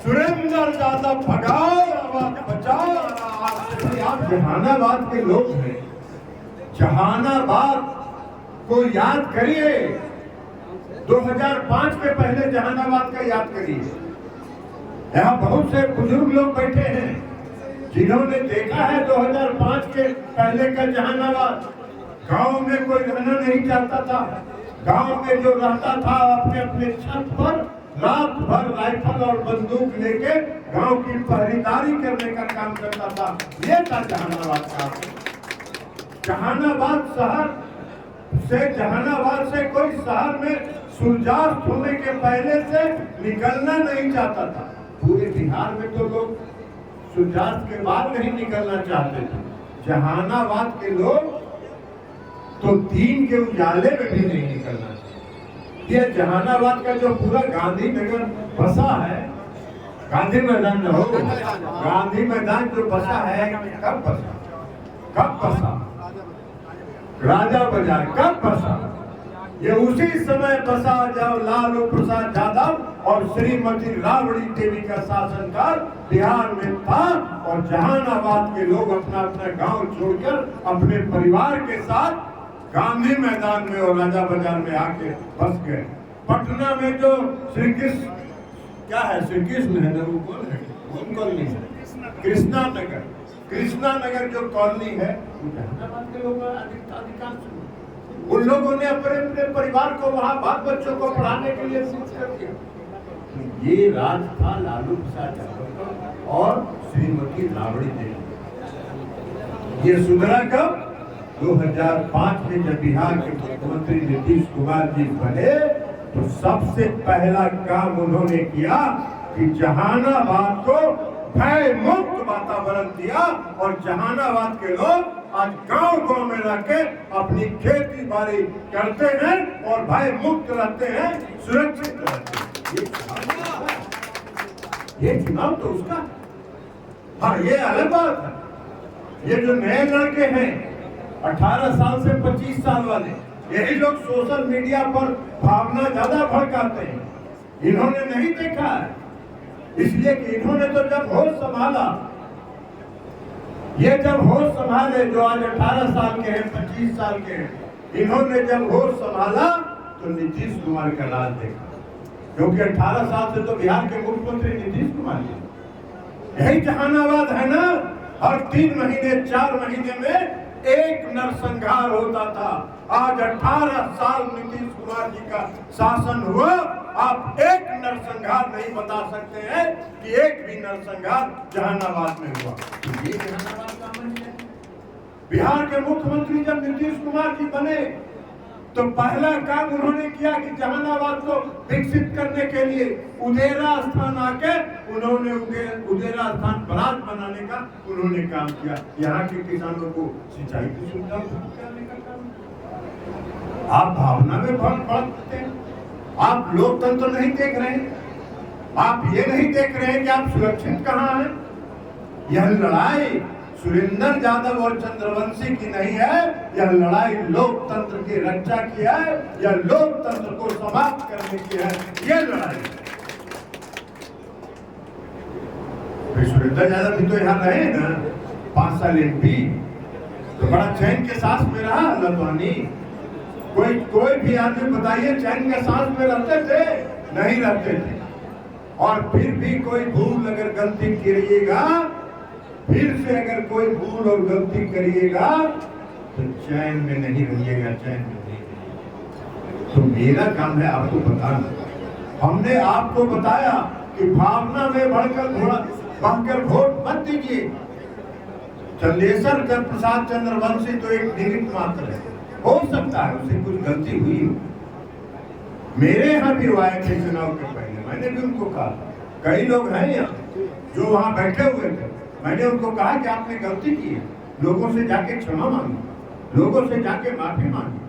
सुरेंद्र यादव भगाओ, आवाज बचाओ। आप जहानाबाद के लोग हैं, जहानाबाद को याद करिए। 2005 के पहले जहानाबाद का याद करिए। यहाँ बहुत से बुजुर्ग लोग बैठे हैं जिन्होंने देखा है 2005 के पहले का जहानाबाद। गांव में कोई रहना नहीं चाहता था। गांव में जो रहता था अपने अपने छत पर रात भर राइफल और बंदूक लेके गांव की पहरेदारी करने का काम करता था। ये था जहानाबाद का। जहानाबाद से कोई शहर में सूर्यास्त होने के पहले से निकलना नहीं चाहता था। पूरे बिहार में तो लोग सूर्यास्त के बाद नहीं निकलना चाहते थे। जहानाबाद के लोग तो दिन के उजाले में भी नहीं निकलना चाहिए। ये जहानाबाद का जो पूरा गांधीनगर बसा है, गांधी मैदान न हो, गांधी मैदान जो बसा है, कब बसा? राजा बाजार कब बसा? ये उसी समय बसा जब लालू प्रसाद यादव और श्रीमती राबड़ी देवी का शासनकाल बिहार में था और जहानाबाद के लोग अपना अपना गांव छोड़कर अपने परिवार के साथ गांधी मैदान में और राजा बाजार में आके बस गए। पटना में जो श्री कृष्ण क्या है, श्री कृष्ण है ना, वो कौन है, कौन कॉलोनी है, कृष्णा नगर जो कॉलोनी है वो जहानाबाद के लोग अधिकांश। उन लोगों ने अपने अपने परिवार को वहां बाल बच्चों को पढ़ाने के लिए शिफ्ट कर दिया। ये राज था लालू प्रसाद यादव और श्रीमती राबड़ी देवी। ये सुधरा कब? 2005 में जब बिहार के मुख्यमंत्री नीतीश कुमार जी बने तो सबसे पहला काम उन्होंने किया कि जहानाबाद को भय मुक्त वातावरण दिया और जहानाबाद के लोग आज गांव-गांव में रहकर अपनी खेती बाड़ी करते हैं और भय मुक्त रहते हैं, सुरक्षित रहते हैं। ये चुनाव तो उसका, हाँ ये अलग बात है। ये जो नए लड़के हैं 18 साल से 25 साल वाले, यही लोग सोशल मीडिया पर भावना ज्यादा भड़काते हैं। इन्होंने नहीं देखा है, इसलिए कि इन्होंने तो जब होश संभाला, ये जब होश संभाले जो आज 18 साल के हैं, 25 साल के हैं, इन्होंने जब होश संभाला तो नीतीश कुमार का राज देखा। क्योंकि 18 साल से तो बिहार के मुख्यमंत्री नीतीश कुमार जी। यही जहानाबाद है ना, हर 3 महीने 4 महीने में एक नरसंहार होता था। आज 18 साल नीतीश कुमार जी का शासन हुआ, आप एक नरसंहार नहीं बता सकते हैं कि एक भी नरसंहार जहानाबाद में हुआ। तो ये जहानाबाद का अमन है। बिहार के मुख्यमंत्री जब नीतीश कुमार जी बने तो पहला काम उन्होंने किया कि जहानाबाद को विकसित करने के लिए उदेरा स्थान आके उन्होंने उदेरा स्थान बराज बनाने का उन्होंने काम किया। यहाँ के किसानों को सिंचाई की सुविधा करने का काम। आप भावना में बढ़ते हैं, आप लोकतंत्र नहीं देख रहे हैं, आप ये नहीं देख रहे हैं कि आप सुरक्षित कहाँ हैं। यह लड़ाई सुरेंद्र यादव और चंद्रवंशी की नहीं है, यह लड़ाई लोकतंत्र की रक्षा की है, यह लोकतंत्र को समाप्त करने की है। यह लड़ाई सुरेंद्र यादव भी तो यहाँ रहे ना 5 साल MP, तो बड़ा चैन के सांस में रहा लतवानी। कोई भी आदमी बताइए चैन के सांस में रहते थे? नहीं रहते थे। और फिर भी कोई भूल अगर गलती करिएगा, फिर से अगर कोई भूल और गलती करिएगा तो चैन में नहीं रहिएगा, चैन में नहीं रहिएगा। तो मेरा काम है आपको बताना। हमने आपको बताया कि भावना में बढ़कर वोट मत दीजिए। चंदेश्वर प्रसाद चंद्रवंशी तो एक निमित्त मात्र है, हो सकता है उससे कुछ गलती हुई हो। मेरे यहाँ भी वो आए थे चुनाव के पहले, मैंने भी उनको कहा, कई लोग हैं यहाँ जो वहाँ बैठे हुए थे, मैंने उनको कहा कि आपने गलती की है, लोगों से जाके क्षमा मांगी, लोगों से जाके माफी मांगी।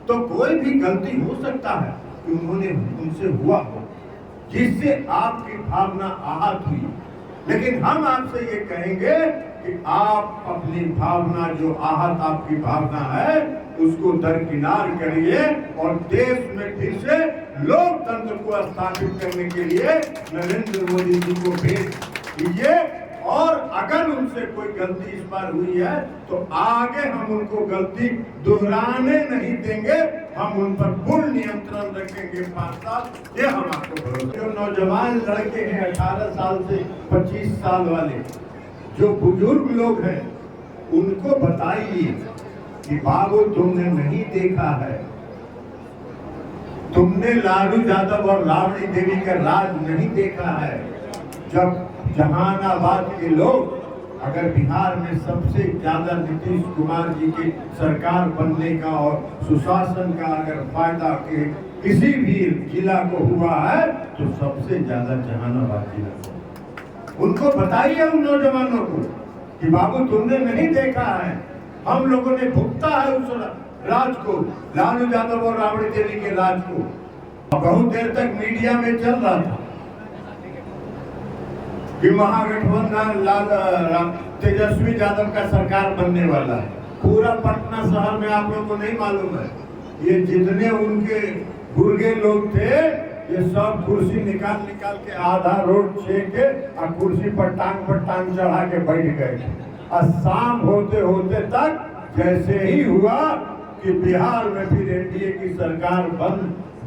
तो कोई भी गलती हो सकता है कि उन्होंने उनसे हुआ हो जिससे आपकी भावना आहत हुई। लेकिन हम आपसे ये कहेंगे कि आप अपनी भावना, जो आहत आपकी भावना है, उसको दरकिनार करिए और देश में फिर से लोकतंत्र को स्थापित करने के लिए नरेंद्र मोदी जी को भेज दीजिए। और अगर उनसे कोई गलती इस बार हुई है तो आगे हम उनको गलती दोहराने नहीं देंगे, हम उन पर पूर्ण नियंत्रण रखेंगे 5 साल। ये हम आपको भरोसा। जो नौजवान लड़के हैं 18 साल से 25 साल वाले, जो बुजुर्ग लोग हैं, उनको बताइए कि बाबू तुमने नहीं देखा है, तुमने लालू यादव और राबड़ी देवी का राज नहीं देखा है। जब जहानाबाद के लोग अगर बिहार में सबसे ज्यादा नीतीश कुमार जी की सरकार बनने का और सुशासन का अगर फायदा के किसी भी जिला को हुआ है तो सबसे ज्यादा जहानाबाद जिला को। उनको बताइए उन नौजवानों को कि बाबू तुमने नहीं देखा है, हम लोगों ने भुगता है उस राज को, लालू यादव और राबड़ी देवी के राज को। बहुत देर तक मीडिया में चल रहा था कि महागठबंधन तेजस्वी यादव का सरकार बनने वाला है। पूरा पटना शहर में आप लोगों को नहीं मालूम है, ये जितने उनके गुर्गे लोग थे ये सब कुर्सी निकाल निकाल के आधा रोड छेक के और कुर्सी पर टांग चढ़ा के बैठ गए। और शाम होते होते तक जैसे ही हुआ कि बिहार में फिर एनडीए की सरकार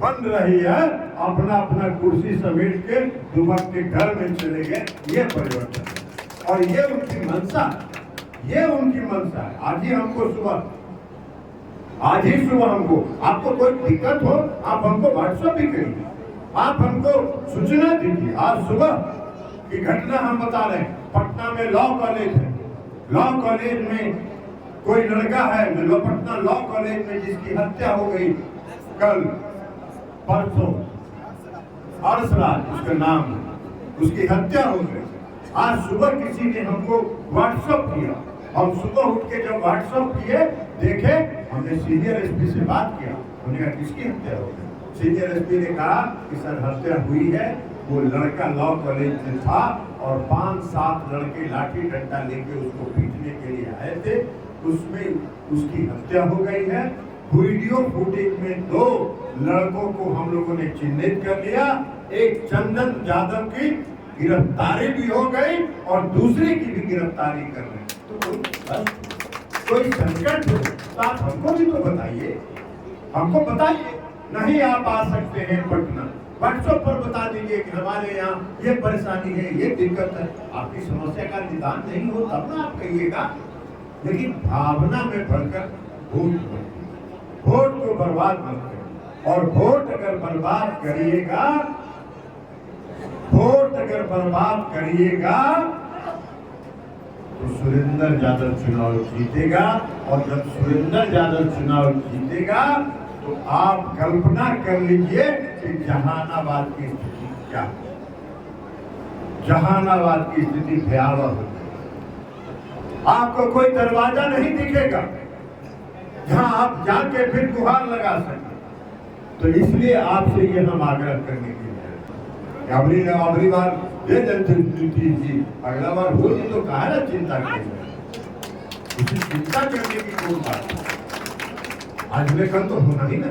बन रही है, अपना अपना कुर्सी समेट के दुबक के घर में चले गए। ये परिवर्तन और ये उनकी मंशा, ये उनकी मंशा है। आज ही सुबह हमको, आपको कोई दिक्कत हो आप हमको व्हाट्सएप भी करिए, आप हमको सूचना दीजिए। आज सुबह की घटना हम बता रहे हैं। पटना में लॉ कॉलेज है, लॉ कॉलेज में कोई लड़का है जो पटना लॉ कॉलेज में जिसकी हत्या हो गई कल परसों, हर्षराज उसका नाम है, उसकी हत्या हो गई। आज सुबह किसी ने हमको व्हाट्सएप किया, हम सुबह उठ के जब व्हाट्सएप किए देखे, हमने सीनियर एसपी से बात किया, हमने कहा किसकी हत्या हो गई। सीनियर एसपी ने कहा कि सर हत्या हुई है, वो लड़का लॉ कॉलेज में था और 5-7 लड़के लाठी डंडा लेके उसको पीटने के लिए आए थे, उसमें उसकी हत्या हो गई है। वीडियो फुटेज में 2 लड़कों को हम लोगों ने चिन्हित कर लिया, एक चंदन यादव की गिरफ्तारी भी हो गई और दूसरे की भी गिरफ्तारी कर रहे हैं। तो कोई संकट हो तो आप हमको भी तो बताइए, हमको बताइए। नहीं आप आ सकते हैं पटना, व्हाट्सएप पर बता दीजिए कि हमारे यहाँ ये परेशानी है, ये दिक्कत है। आपकी समस्या का निदान नहीं हो तब ना आप कहिएगा, लेकिन भावना में भरकर वोट को बर्बाद मत करिए। और वोट अगर बर्बाद करिएगा तो सुरेंद्र यादव चुनाव जीतेगा। और जब सुरेंद्र यादव चुनाव जीतेगा तो आप कल्पना कर लीजिए कि जहानाबाद की स्थिति क्या है। जहानाबाद की स्थिति भयावह होगी, आपको कोई दरवाजा नहीं दिखेगा जहां आप जाके फिर गुहार लगा सकते। तो इसलिए आपसे ये हम आग्रह करने के लिए अगली बार दे देते जी, अगला बार होगी तो कहा ना चिंता करेंगे, चिंता करने की कोई बात नहीं। आज में कल तो होना ही ना,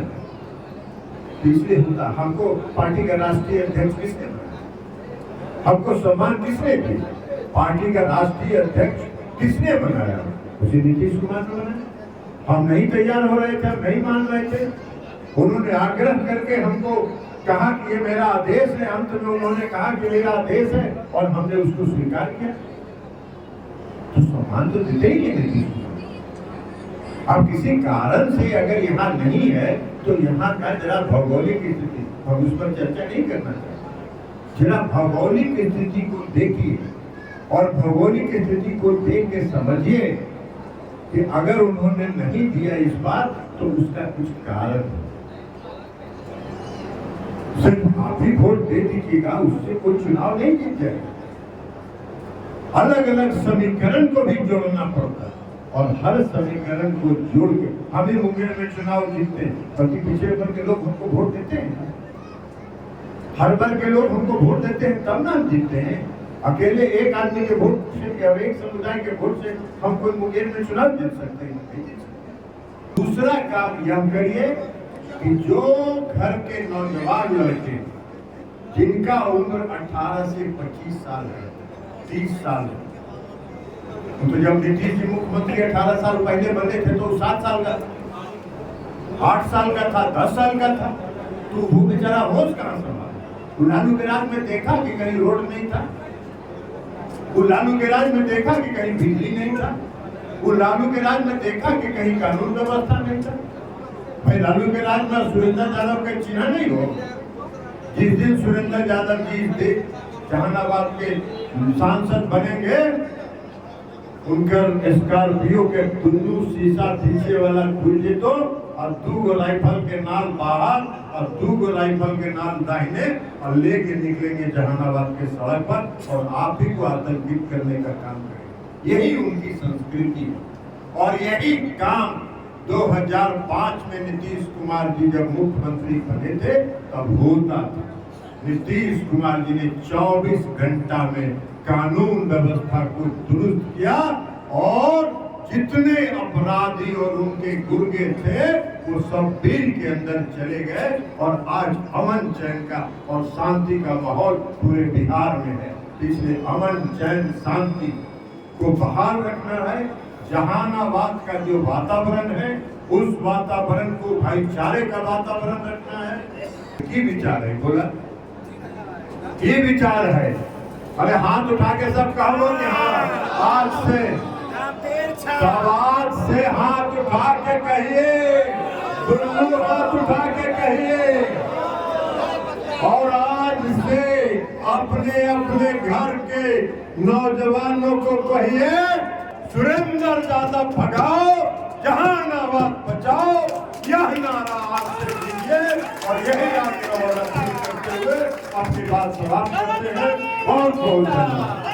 इसलिए होता। हमको पार्टी का राष्ट्रीय अध्यक्ष किसने बनाया, हमको सम्मान किसने दिया, पार्टी का राष्ट्रीय अध्यक्ष किसने बनाया, उसे नीतीश कुमार ने बनाया। हम नहीं तैयार हो रहे थे, हम नहीं मान रहे थे, उन्होंने आग्रह करके हमको कहा कि ये मेरा आदेश है। अंत में उन्होंने कहा कि मेरा आदेश है और हमने उसको स्वीकार किया। तो सम्मान तो देते ही नहीं। अब किसी कारण से अगर यहाँ नहीं है तो यहाँ का जरा भौगोलिक स्थिति, हम उस पर चर्चा नहीं करना चाहते। जरा भौगोलिक स्थिति को देखिए और भौगोलिक स्थिति को देख के समझिए कि अगर उन्होंने नहीं दिया इस बार तो उसका कुछ कारण है। सिर्फ आप ही वोट दे दीजिएगा उससे कोई चुनाव नहीं जीत जाएगा। अलग अलग समीकरण को भी जोड़ना पड़ता है और हर समीकरण को जोड़ के हम ही मुंगेर में चुनाव जीतते हैं, बल्कि पिछड़े वर्ग के लोग हमको वोट देते हैं, हर वर्ग के लोग हमको वोट देते हैं तब ना हम जीतते हैं। अकेले एक आदमी के वोट से और एक समुदाय के वोट से हम कोई मुंगेर में चुनाव जीत सकते हैं? दूसरा काम यह करिए कि जो घर के नौजवान लड़के जिनका उम्र 18 से 25 साल है, 30 साल है, तो जब नीतीश जी मुख्यमंत्री 18 साल पहले बने थे तो 7 साल का, 8 साल का था, 10 साल का था, तो वो बेचारा होश कहां संभाला? वो लालू के राज में देखा कि कहीं रोड नहीं था, वो लालू के राज में देखा कि कहीं बिजली नहीं था, वो लालू के राज में देखा कि कहीं कानून व्यवस्था नहीं था। भाई लालू के राज में सुरेंद्र यादव का चिन्ह नहीं हो? जिस दिन सुरेंद्र यादव जी इस देश जहानाबाद के सांसद बनेंगे, उनका स्कॉर्पियो के दुनू शीशा पीछे वाला खुल जेतो और 2 राइफल के नाल बाहर और 2 राइफल के नाल दाहिने और लेके निकलेंगे जहानाबाद के सड़क पर और आप ही को आतंकित करने का काम करेंगे। यही उनकी संस्कृति है और यही काम 2005 में नीतीश कुमार जी जब मुख्यमंत्री बने थे तब होता था। नीतीश कुमार जी ने 24 घंटा में कानून व्यवस्था को दुरुस्त किया और जितने अपराधी और उनके गुर्गे थे वो सब बिल के अंदर चले गए और आज अमन चैन का और शांति का माहौल पूरे बिहार में है। इसलिए अमन चैन शांति को बहाल रखना है। जहानाबाद का जो वातावरण है उस वातावरण को भाईचारे का वातावरण रखना है। ये विचार है, बोला ये विचार है। अरे हाथ उठा के सब कहो कि हाँ आज से आवाज से हाथ उठा के कहिए, दोनों हाथ उठा के कहिए और आज से अपने अपने घर के नौजवानों को कहिए सुरेंद्र यादव भगाओ, जहानाबाद बचाओ। यह नारा आज से दीजिए और यही आपका करते हुए अपनी बात समाप्त करते हैं। बहुत बहुत धन्यवाद।